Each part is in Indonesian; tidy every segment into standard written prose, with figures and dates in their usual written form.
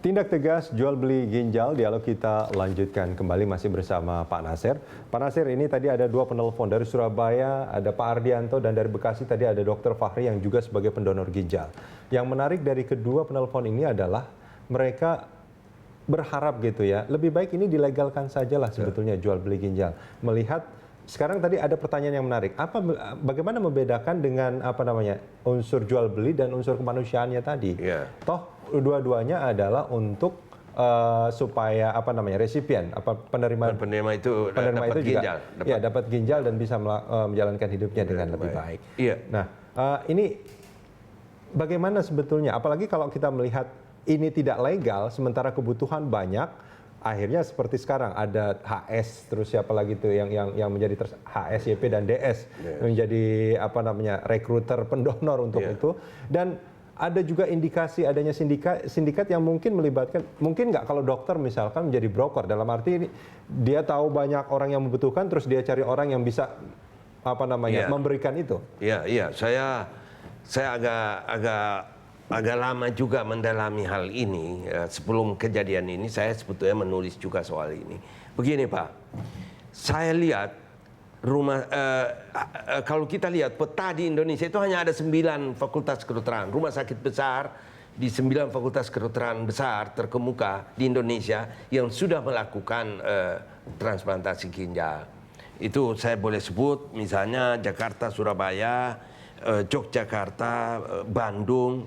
Tindak tegas jual beli ginjal, dialog kita lanjutkan kembali masih bersama Pak Nasir. Pak Nasir, ini tadi ada dua penelpon dari Surabaya, ada Pak Ardianto, dan dari Bekasi tadi ada Dr. Fahri yang juga sebagai pendonor ginjal. Yang menarik dari kedua penelpon ini adalah mereka berharap gitu ya, lebih baik ini dilegalkan sajalah sebetulnya jual beli ginjal. Melihat sekarang tadi ada pertanyaan yang menarik, bagaimana membedakan dengan unsur jual beli dan unsur kemanusiaannya tadi? Toh dua-duanya adalah untuk supaya resipien penerima itu juga dapat ginjal dan bisa menjalankan hidupnya dengan lebih baik. Nah, ini bagaimana sebetulnya, apalagi kalau kita melihat ini tidak legal sementara kebutuhan banyak, akhirnya seperti sekarang ada HS, terus siapa lagi tuh yang menjadi HS, YP dan DS menjadi rekruter pendonor untuk itu. Dan ada juga indikasi adanya sindikat yang mungkin melibatkan, mungkin nggak kalau dokter misalkan menjadi broker, dalam arti dia tahu banyak orang yang membutuhkan, terus dia cari orang yang bisa memberikan itu. Iya, saya agak lama juga mendalami hal ini. Sebelum kejadian ini saya sebetulnya menulis juga soal ini. Begini Pak, saya lihat kalau kita lihat peta di Indonesia itu hanya ada 9 fakultas kedokteran, rumah sakit besar di 9 fakultas kedokteran besar terkemuka di Indonesia yang sudah melakukan transplantasi ginjal. Itu saya boleh sebut misalnya Jakarta, Surabaya, Yogyakarta, Bandung,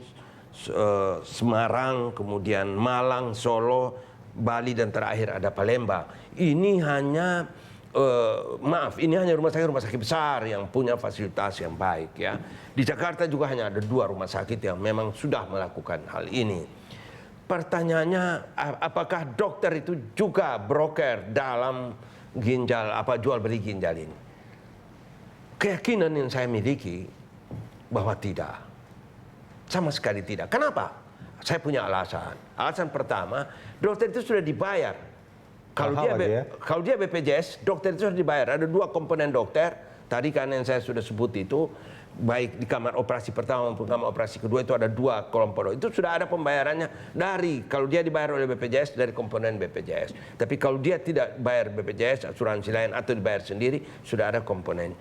Semarang, kemudian Malang, Solo, Bali, dan terakhir ada Palembang. Ini hanya ini hanya rumah sakit besar yang punya fasilitas yang baik ya. Di Jakarta juga hanya ada 2 rumah sakit yang memang sudah melakukan hal ini. Pertanyaannya, apakah dokter itu juga broker dalam ginjal jual beli ginjal ini? Keyakinan yang saya miliki bahwa tidak. Sama sekali tidak. Kenapa? Saya punya alasan. Alasan pertama, dokter itu sudah dibayar. Kalau dia BPJS, dokter itu sudah dibayar. Ada 2 komponen dokter. Tadi kan yang saya sudah sebut itu, baik di kamar operasi pertama maupun kamar operasi kedua itu ada 2 kelompok. Itu sudah ada pembayarannya kalau dia dibayar oleh BPJS dari komponen BPJS. Tapi kalau dia tidak bayar BPJS, asuransi lain atau dibayar sendiri, sudah ada komponen.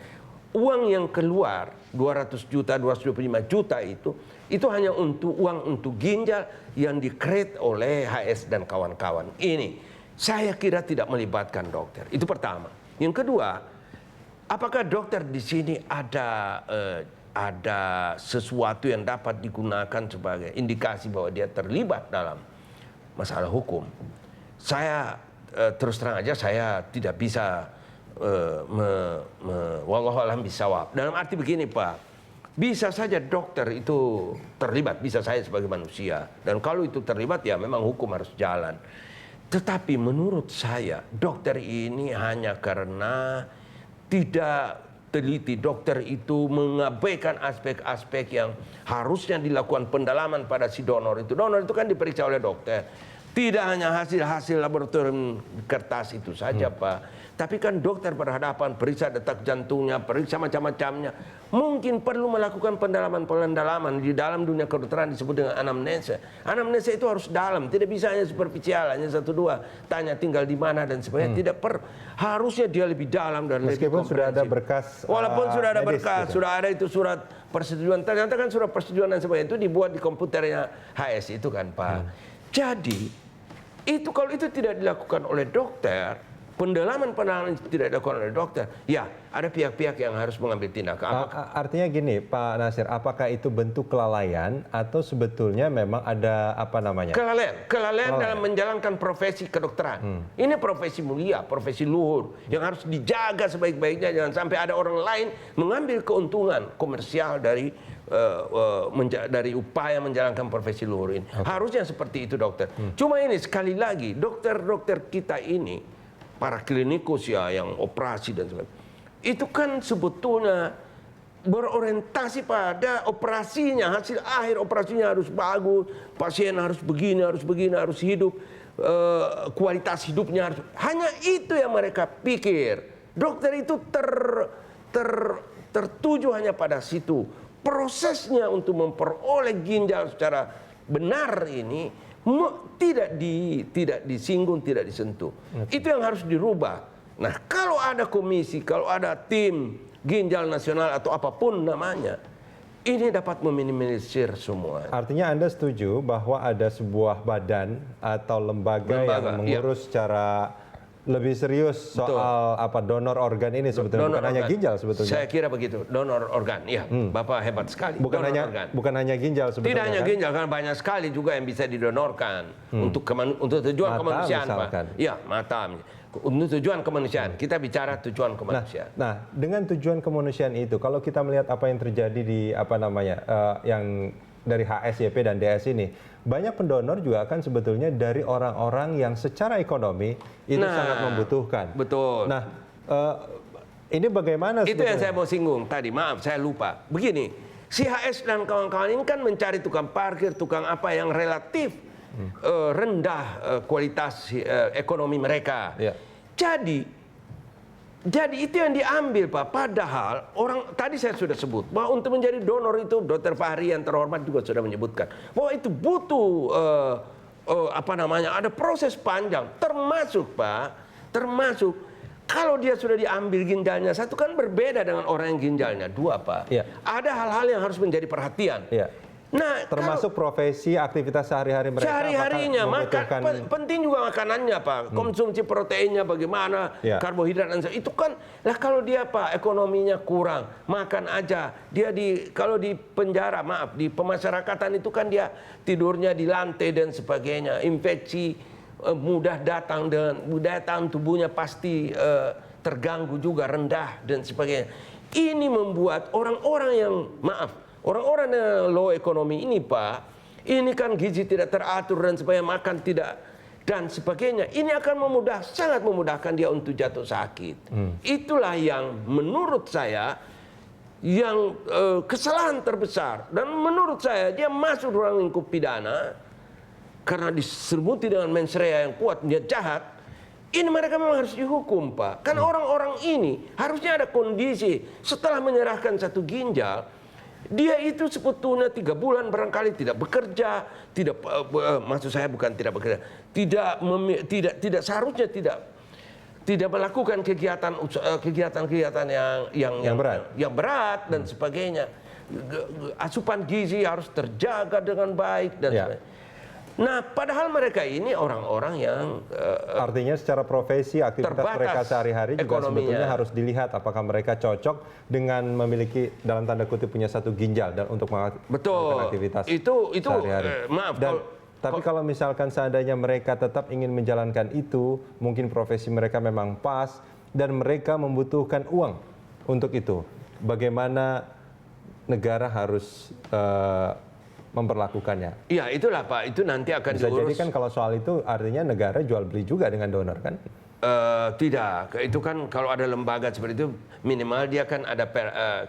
Uang yang keluar 200 juta, 225 juta itu hanya uang untuk ginjal yang di-create oleh HS dan kawan-kawan. Ini saya kira tidak melibatkan dokter. Itu pertama. Yang kedua, apakah dokter di sini ada sesuatu yang dapat digunakan sebagai indikasi bahwa dia terlibat dalam masalah hukum? Saya terus terang aja saya tidak bisa wallahu a'lam bishawab. Dalam arti begini Pak, bisa saja dokter itu terlibat, bisa saya sebagai manusia. Dan kalau itu terlibat ya memang hukum harus jalan. Tetapi menurut saya dokter ini hanya karena tidak teliti, dokter itu mengabaikan aspek-aspek yang harusnya dilakukan pendalaman pada si donor itu. Donor itu kan diperiksa oleh dokter. Tidak hanya hasil-hasil laboratorium kertas itu saja Pak. Tapi kan dokter berhadapan, periksa detak jantungnya, periksa macam-macamnya. Mungkin perlu melakukan pendalaman di dalam dunia kedokteran disebut dengan anamnesa. Anamnesa itu harus dalam, tidak bisa hanya superficial, hanya 1-2 tanya tinggal di mana dan sebagainya. Tidak harusnya dia lebih dalam dan lebih komprehensif. Meskipun sudah ada berkas, walaupun sudah ada berkas, gitu. Sudah ada itu surat persetujuan. Ternyata kan surat persetujuan dan sebagainya itu dibuat di komputernya HS itu kan Pak. Jadi kalau itu tidak dilakukan oleh dokter, pendalaman tidak dilakukan oleh dokter, ya ada pihak-pihak yang harus mengambil tindakan. Artinya gini Pak Nasir, apakah itu bentuk kelalaian atau sebetulnya memang ada Kelalaian dalam menjalankan profesi kedokteran. Ini profesi mulia, profesi luhur yang harus dijaga sebaik-baiknya. Jangan sampai ada orang lain mengambil keuntungan komersial dari upaya menjalankan profesi luhur ini. Harusnya seperti itu dokter. Cuma ini sekali lagi dokter-dokter kita ini, para klinikus ya yang operasi dan sebagainya, itu kan sebetulnya berorientasi pada operasinya, hasil akhir operasinya harus bagus, pasien harus begini, harus hidup, kualitas hidupnya harus, hanya itu yang mereka pikir. Dokter itu tertuju hanya pada situ. Prosesnya untuk memperoleh ginjal secara benar ini tidak disinggung, tidak disentuh. Itu yang harus dirubah. Nah, kalau ada komisi, kalau ada tim ginjal nasional atau apapun namanya, ini dapat meminimalisir semua. Artinya Anda setuju bahwa ada sebuah badan atau lembaga yang mengurus secara lebih serius soal donor organ ini sebetulnya, bukan hanya ginjal sebetulnya. Saya kira begitu, donor organ. Ya, Bapak hebat sekali. Bukan hanya ginjal sebetulnya. Tidak hanya ginjal, karena banyak sekali juga yang bisa didonorkan untuk tujuan kemanusiaan, Pak. Ya, mata. Untuk tujuan kemanusiaan. Kita bicara tujuan kemanusiaan. Nah, dengan tujuan kemanusiaan itu, kalau kita melihat apa yang terjadi di yang dari HSYP dan DS ini, banyak pendonor juga akan sebetulnya dari orang-orang yang secara ekonomi itu sangat membutuhkan. Betul. Nah, ini bagaimana? Itu yang saya mau singgung tadi. Maaf, saya lupa. Begini, si HS dan kawan-kawan ini kan mencari tukang parkir, tukang apa yang relatif rendah kualitas ekonomi mereka. Ya. Jadi itu yang diambil, Pak. Padahal tadi saya sudah sebut bahwa untuk menjadi donor itu Dr. Fahri yang terhormat juga sudah menyebutkan bahwa itu butuh ada proses panjang, termasuk kalau dia sudah diambil ginjalnya satu kan berbeda dengan orang yang ginjalnya dua, Pak. Ya. Ada hal-hal yang harus menjadi perhatian. Ya. Nah, termasuk profesi, aktivitas sehari-hari mereka. Sehari-harinya, penting juga makanannya, Pak. Konsumsi proteinnya bagaimana, karbohidrat dan itu kan. Lah kalau dia, Pak, ekonominya kurang, makan aja. Dia kalau di penjara, maaf, di pemasyarakatan itu kan dia tidurnya di lantai dan sebagainya. Infeksi mudah datang tubuhnya pasti terganggu juga, rendah dan sebagainya. Ini membuat orang-orang yang orang-orang yang low ekonomi ini, Pak, ini kan gizi tidak teratur dan sebagainya, makan tidak dan sebagainya. Ini akan sangat memudahkan dia untuk jatuh sakit. Itulah yang menurut saya yang kesalahan terbesar. Dan menurut saya dia masuk ruang lingkup pidana karena diselimuti dengan mens rea yang kuat, dia jahat. Ini mereka memang harus dihukum, Pak. Karena orang-orang ini harusnya ada kondisi setelah menyerahkan satu ginjal, dia itu sebetulnya 3 bulan barangkali tidak bekerja, maksud saya bukan tidak bekerja, tidak seharusnya tidak melakukan kegiatan yang berat dan sebagainya. Asupan gizi harus terjaga dengan baik dan sebagainya. Nah, padahal mereka ini orang-orang yang artinya secara profesi, aktivitas mereka sehari-hari juga sebetulnya harus dilihat apakah mereka cocok dengan memiliki dalam tanda kutip punya satu ginjal dan untuk melakukan aktivitas sehari-hari. Maaf. Tapi kalau misalkan seandainya mereka tetap ingin menjalankan itu, mungkin profesi mereka memang pas dan mereka membutuhkan uang untuk itu. Bagaimana negara harus memperlakukannya? Iya, itulah, Pak. Itu nanti akan bisa diurus. Jadi kan kalau soal itu artinya negara jual beli juga dengan donor kan? Tidak. Itu kan kalau ada lembaga seperti itu minimal dia kan ada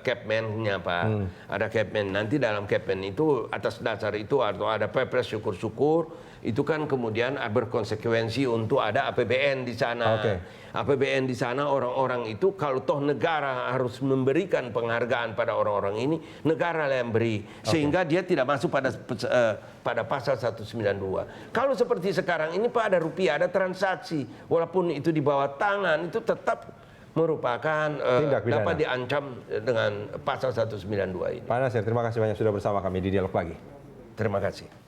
capman-nya, Pak. Ada capman. Nanti dalam capman itu atas dasar itu atau ada perpres syukur-syukur itu kan kemudian berkonsekuensi untuk ada APBN di sana. APBN di sana orang-orang itu kalau toh negara harus memberikan penghargaan pada orang-orang ini, negara lah yang beri sehingga dia tidak masuk pada pasal 192. Kalau seperti sekarang ini, Pak, ada rupiah, ada transaksi, walaupun itu di bawah tangan itu tetap merupakan dapat diancam dengan pasal 192 ini. Pak Nasir, terima kasih banyak sudah bersama kami di Dialog Pagi. Terima kasih.